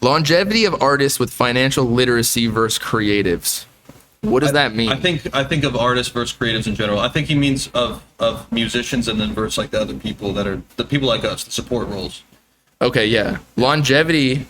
Longevity of artists with financial literacy versus creatives. What does that mean? I think of artists versus creatives in general. I think he means of musicians and then versus like the other people that are the people like us, the support roles. Okay, yeah. Longevity.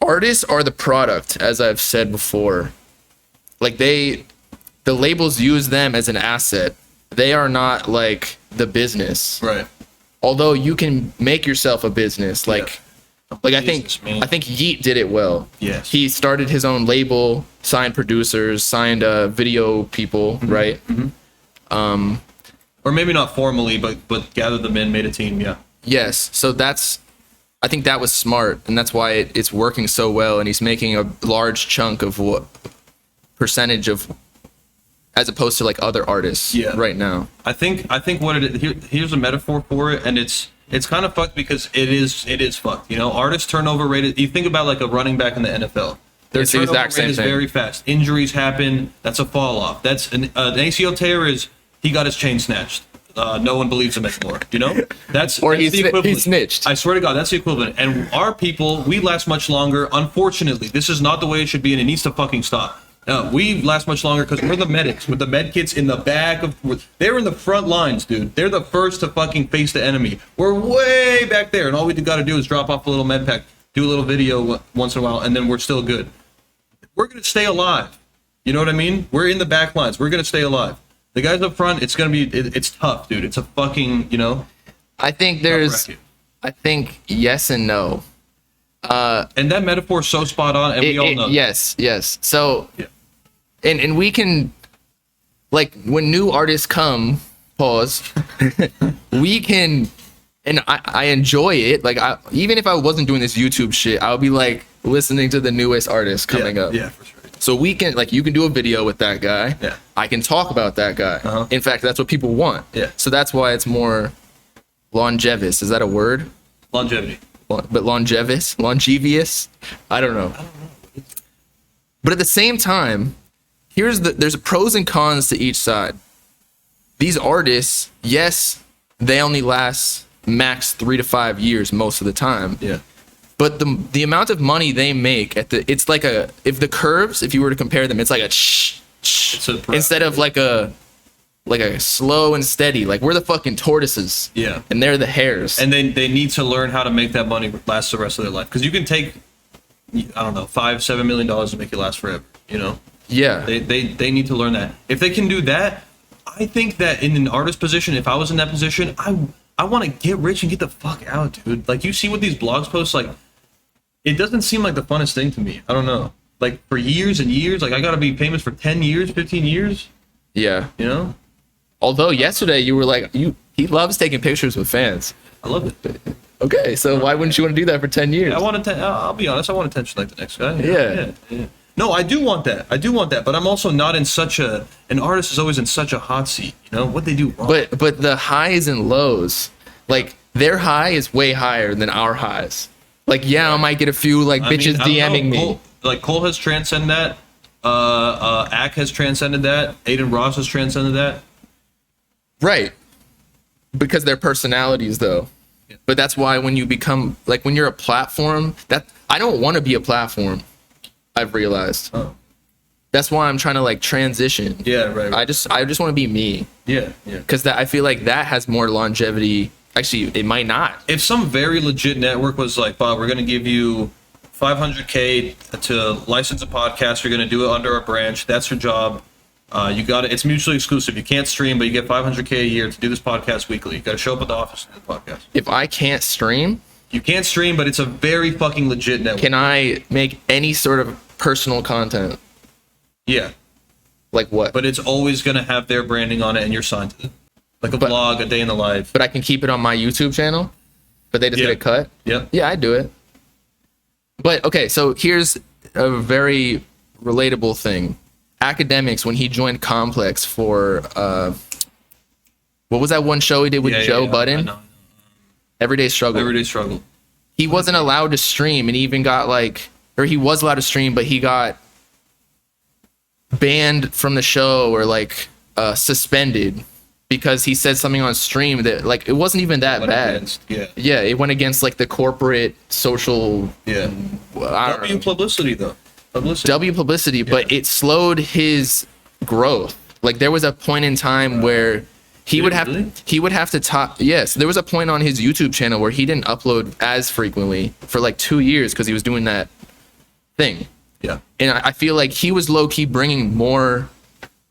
Artists are the product, as I've said before. Like the labels use them as an asset. They are not like the business. Right. Although you can make yourself a business. Like I think Yeat did it well. Yes. He started his own label, signed producers, signed video people, right? Mm-hmm. Or maybe not formally, but gathered them in, made a team. Yeah. Yes. So I think that was smart, and that's why it's working so well. And he's making a large chunk of what percentage of, as opposed to like other artists right now. I think what it is, here's a metaphor for it, and it's kind of fucked because it is fucked. You know, artist turnover rate. You think about like a running back in the NFL. Their it's the turnover exact same rate is thing. very fast. Injuries happen. That's a fall off. That's an ACL tear is he got his chain snatched. No one believes him anymore. You know, that's or that's the equivalent. He snitched. I swear to God, that's the equivalent. And our people, we last much longer. Unfortunately, this is not the way it should be, and it needs to fucking stop. We last much longer because we're the medics with the med kits in the back of. They're in the front lines, dude. They're the first to fucking face the enemy. We're way back there, and all we got to do is drop off a little med pack, do a little video once in a while, and then we're still good. We're gonna stay alive. You know what I mean? We're in the back lines. We're gonna stay alive. The guys up front, it's gonna be. It's tough, dude. It's a fucking. You know. I think I think yes and no. And that metaphor is so spot on, and we all know. Yes. So. Yeah. And we can, like, when new artists come, we can, and I enjoy it. Like, even if I wasn't doing this YouTube shit, I would be, like, listening to the newest artists coming up. Yeah, for sure. So we can, like, you can do a video with that guy. Yeah. I can talk about that guy. Uh-huh. In fact, that's what people want. Yeah. So that's why it's more longevous. Is that a word? Longevity. But longevious? I don't know. But at the same time, there's pros and cons to each side. These artists, yes, they only last max 3 to 5 years most of the time. Yeah. But the amount of money they make it's like if you were to compare them, it's like a instead of like a slow and steady. Like we're the fucking tortoises. Yeah. And they're the hares. And then they need to learn how to make that money last the rest of their life. Because you can take, I don't know, $5-7 million to make it last forever. You know. Yeah. They need to learn that. If they can do that, I think that in an artist position, if I was in that position, I want to get rich and get the fuck out, dude. Like you see what these blogs post, like it doesn't seem like the funnest thing to me. I don't know. Like for years and years, like I gotta be famous for 10 years, 15 years. Yeah. You know? Although yesterday you were like he loves taking pictures with fans. I love it. Okay, so why wouldn't you want to do that for 10 years? I'll be honest, I want attention like the next guy. Yeah. No, I do want that. But I'm also not in an artist is always in such a hot seat, you know, what they do wrong. But the highs and lows, like their high is way higher than our highs. Like, yeah, I might get a few like bitches DMing me. Cole has transcended that. Ack has transcended that. Aiden Ross has transcended that. Right. Because they're personalities though. Yeah. But that's why when you become like when you're a platform, that I don't want to be a platform. I've realized. Oh. That's why I'm trying to like transition. Yeah, right. I just want to be me. Yeah. Because I feel like that has more longevity. Actually, it might not. If some very legit network was like, Bob, we're going to give you $500K to license a podcast. You're going to do it under a branch. That's your job. You got it. It's mutually exclusive. You can't stream, but you get $500K a year to do this podcast weekly. You got to show up at the office and do the podcast. If I can't stream, you can't stream, but it's a very fucking legit network. Can I make any sort of personal content? Yeah. Like what? But it's always going to have their branding on it, and you're signed to it. Like a vlog, a day in the life. But I can keep it on my YouTube channel? But they just get a cut? Yep. Yeah, I'd do it. But, okay, so here's a very relatable thing. Academics, when he joined Complex for, what was that one show he did with Joe Budden? I know. Everyday Struggle. Everyday Struggle. He wasn't allowed to stream, and he even got he was allowed to stream, but he got banned from the show or suspended because he said something on stream that like it wasn't even that Went bad. against- yeah. Yeah, it went against like the corporate social. Yeah. I don't W know. publicity though. Publicity. W publicity, but it slowed his growth. Like there was a point in time where he Did would it have really? he would have to talk. Yes, there was a point on his YouTube channel where he didn't upload as frequently for like 2 years because he was doing that thing. Yeah. And I feel like he was low key bringing more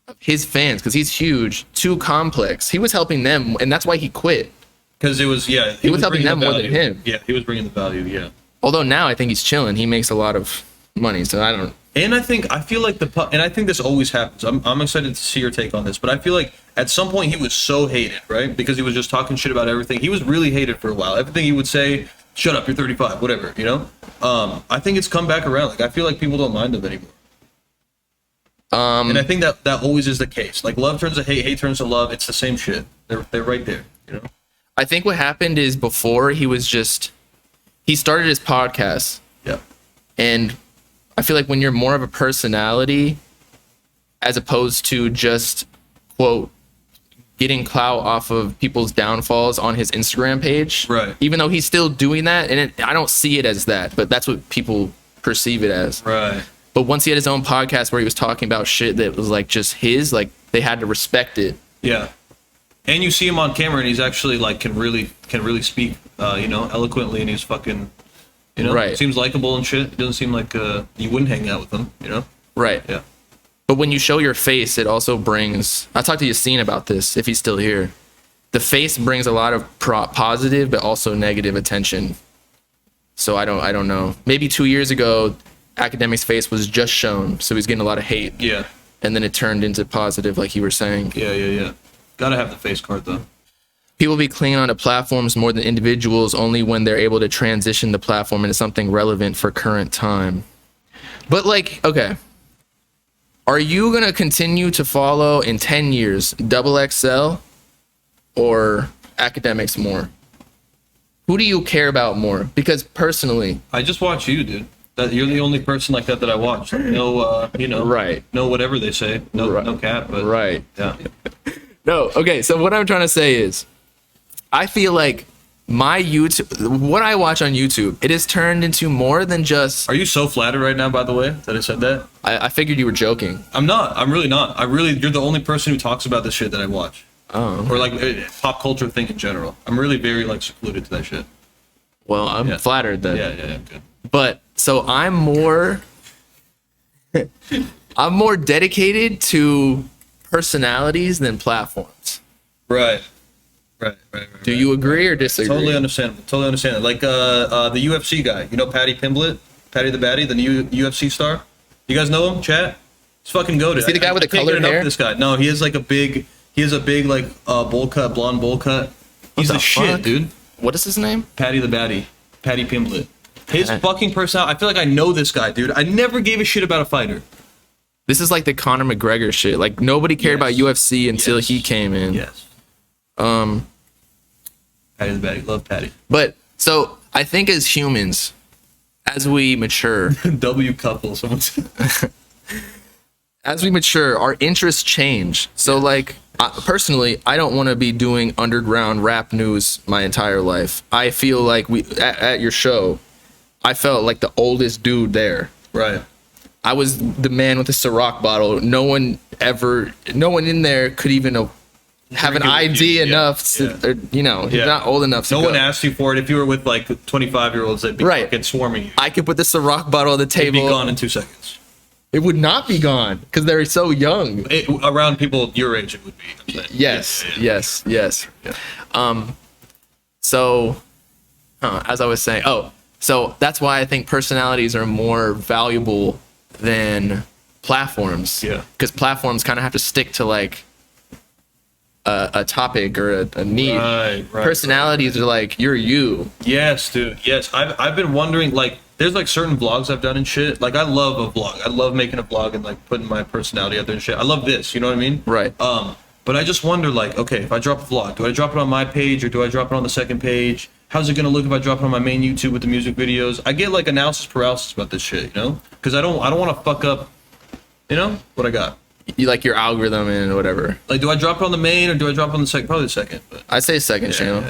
of his fans because he's huge to Complex. He was helping them, and that's why he quit. Because it was he was helping bringing them the more than value. him. Yeah, he was bringing the value. Yeah. Although now I think he's chilling. He makes a lot of money, so I don't. And I feel like and I think this always happens. I'm excited to see your take on this, but I feel like at some point he was so hated, right? Because he was just talking shit about everything. He was really hated for a while. Everything he would say, shut up, you're 35, whatever, you know? I think it's come back around. Like I feel like people don't mind him anymore. And I think that always is the case. Like love turns to hate, hate turns to love. It's the same shit. They're right there, you know? I think what happened is before he started his podcast, Yeah. and I feel like when you're more of a personality as opposed to just quote getting clout off of people's downfalls on his Instagram page, Right. even though he's still doing that, and I don't see it as that, but that's what people perceive it as. Right. But once he had his own podcast where he was talking about shit that was like just his, like they had to respect it. Yeah. And you see him on camera, and he's actually like can really speak, eloquently, and he's fucking, Right. seems likable and shit. It doesn't seem like you wouldn't hang out with him, you know? Right. Yeah. But when you show your face, it also brings. I talked to Yassine about this if he's still here. The face brings a lot of positive, but also negative attention. So I don't know. Maybe 2 years ago, Academic's face was just shown, so he's getting a lot of hate, Yeah. and then it turned into positive, like you were saying. Yeah. Gotta have the face card though. People be clinging onto platforms more than individuals only when they're able to transition the platform into something relevant for current time. But like, okay. Are you going to continue to follow in 10 years Double XL or Academics more? Who do you care about more? Because personally, I just watch you, dude. That you're the only person like that I watch. No, Right. No, whatever they say. No, Right. no cap. But right. yeah. No, okay. So what I'm trying to say is, I feel like my YouTube, what I watch on YouTube, it has turned into more than just. Are you so flattered right now? By the way, that I said that. I figured you were joking. I'm not. I'm really not. You're the only person who talks about the shit that I watch, Oh, or like pop culture thing in general. I'm really very like secluded to that shit. well, I'm Yeah. flattered then. Yeah. Good. But so I'm more dedicated to personalities than platforms. Right. Do you agree or disagree? Totally understandable. Totally understand. Like the UFC guy, you know, Patty Pimblett, Patty the Baddie, the new UFC star. You guys know him? Chat. He's fucking goated. Is he the guy with the I can't colored get enough hair? of this guy. No, he has like a big. He has a big like bowl cut, blonde bowl cut. He's the the shit, fuck? dude. What is his name? Patty the Baddie, Patty Pimblett. His Pat- fucking personality. I feel like I know this guy, dude. I never gave a shit about a fighter. This is like the Conor McGregor shit. Like nobody cared about Yes. UFC until Yes. he came in. Yes. Um, Patty the Baddie. Love Patty. but so I think as humans, as we mature, W couple. Someone said. our interests change. So like personally, I don't want to be doing underground rap news my entire life. I feel like at your show, I felt like the oldest dude there. Right. I was the man with the Ciroc bottle. No one in there could even have an Drink it with ID you. Yeah, enough to, yeah. or, he's Yeah. not old enough to No go. one asked you for it. If you were with like 25-year-olds, they'd be Right. fucking swarming you. I could put the Ciroc bottle on the It'd table. be gone in 2 seconds. It would not be gone because they're so young. Around people your age, it would be. I'm saying. Yes, Yeah. yes. Yeah. So, as I was saying, so that's why I think personalities are more valuable than platforms. Yeah. Because platforms kind of have to stick to like a topic or a niche. Right. Personalities are like you're you. Yes, dude. Yes, I've been wondering. Like, there's like certain vlogs I've done and shit. Like, I love a vlog. I love making a vlog and like putting my personality out there and shit. I love this. You know what I mean? Right. But I just wonder, like, okay, if I drop a vlog, do I drop it on my page or do I drop it on the second page? How's it gonna look if I drop it on my main YouTube with the music videos? I get like analysis paralysis about this shit, you know? Because I don't want to fuck up, what I got. you like your algorithm and whatever. Like, do I drop it on the main or do I drop it on the second? Probably the second. But I say second channel.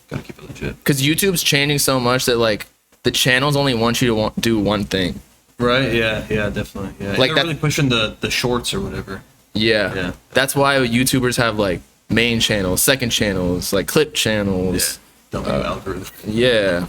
Gotta keep it legit. Because YouTube's changing so much that like the channels only want you to do one thing. Right? Yeah. Yeah. Definitely. Yeah. Like They're that- really pushing the shorts or whatever. Yeah. Yeah. That's why YouTubers have like main channels, second channels, like clip channels. Dumb algorithm. Yeah.